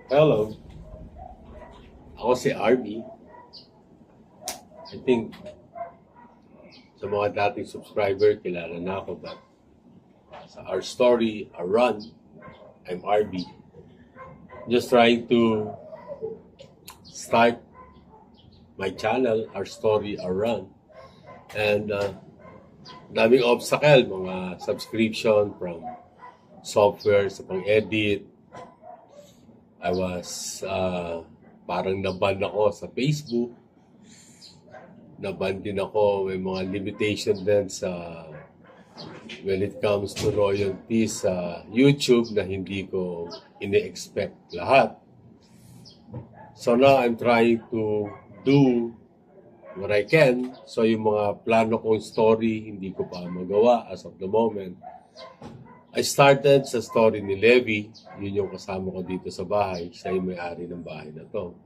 Hello, ako si RB. I think sa mga dating subscriber, kilala na ako ba? Sa Our Story, Our Run, I'm RB. Just trying to start my channel, Our Story, Our Run. And daming obstacle, mga subscription from software sa pang-edit. I was parang naban ako sa Facebook. Naban din ako, may mga limitation din sa when it comes to royalties sa YouTube na hindi ko ini-expect lahat. So now I'm trying to do what I can. So yung mga plano kong story, hindi ko pa magawa as of the moment. I started sa story ni Levi. Yun yung kasama ko dito sa bahay. Siya yung may-ari ng bahay na to.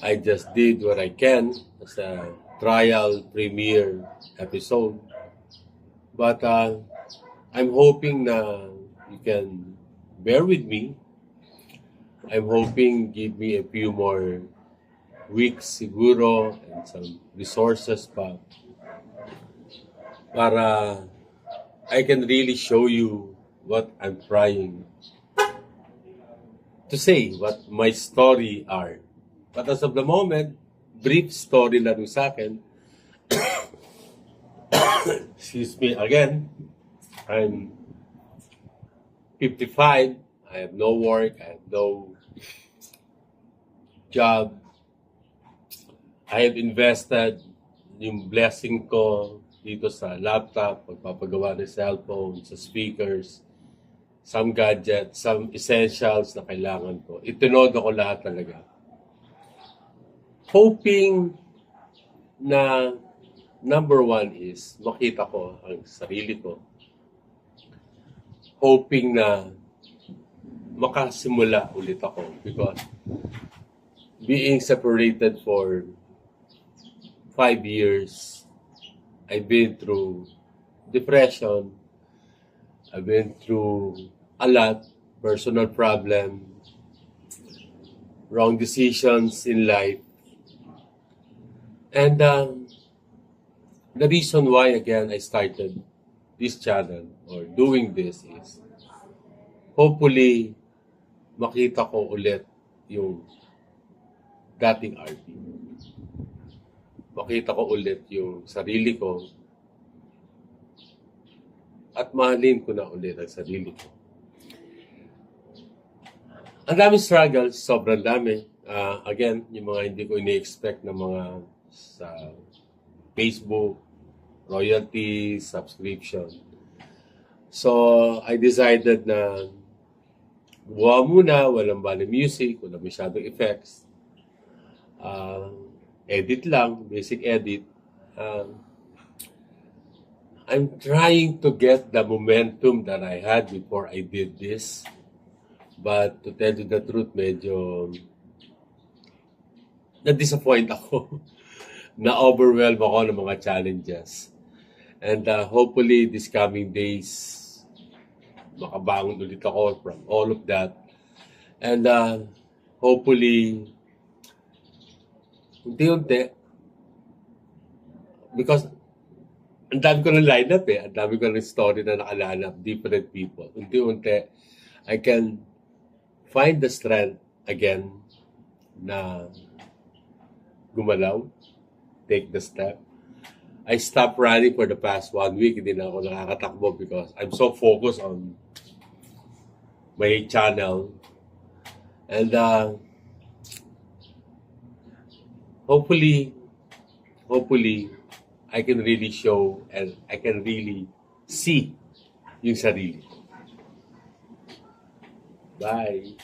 I just did what I can as a trial premiere episode. But I'm hoping na you can bear with me. I'm hoping give me a few more weeks siguro and some resources pa para I can really show you what I'm trying to say, what my story are. But as of the moment, brief story lang sa akin. Excuse me again. I'm 55. I have no work. I have no job. I have invested yung blessing ko dito sa laptop, pagpapagawa ng cellphone, sa speakers, some gadgets, some essentials na kailangan ko. Itinodo ko lahat talaga. Hoping na number one is makita ko ang sarili ko. Hoping na makasimula ulit ako because being separated for 5 years, I've been through depression. I've been through a lot, personal problem, wrong decisions in life. And the reason why, again, I started this channel or doing this is hopefully makita ko ulit yung dating RP. Makita ko ulit yung sarili ko at mahalin ko na ulit ang sarili ko. Ang daming struggles, sobrang dami. Again, yung mga hindi ko ini-expect na mga sa Facebook, royalty, subscription. So, I decided na buwa muna, walang bali music, walang masyadong effects. Edit lang, basic edit. I'm trying to get the momentum that I had before I did this. But to tell you the truth, medyo na-disappoint ako. Na-overwhelm ako ng mga challenges. And hopefully, this coming days, makabangon ulit ako from all of that. And hopefully, unti-unti, because ang dami ko ng lineup ang dami ko ng story na nakalanap, different people. Unti-unti, I can find the strength again na gumalaw, take the step. I stopped running for the past 1 week. Hindi na ako nakakatakbo because I'm so focused on my channel. And hopefully, I can really show and I can really see yung sarili. Bye!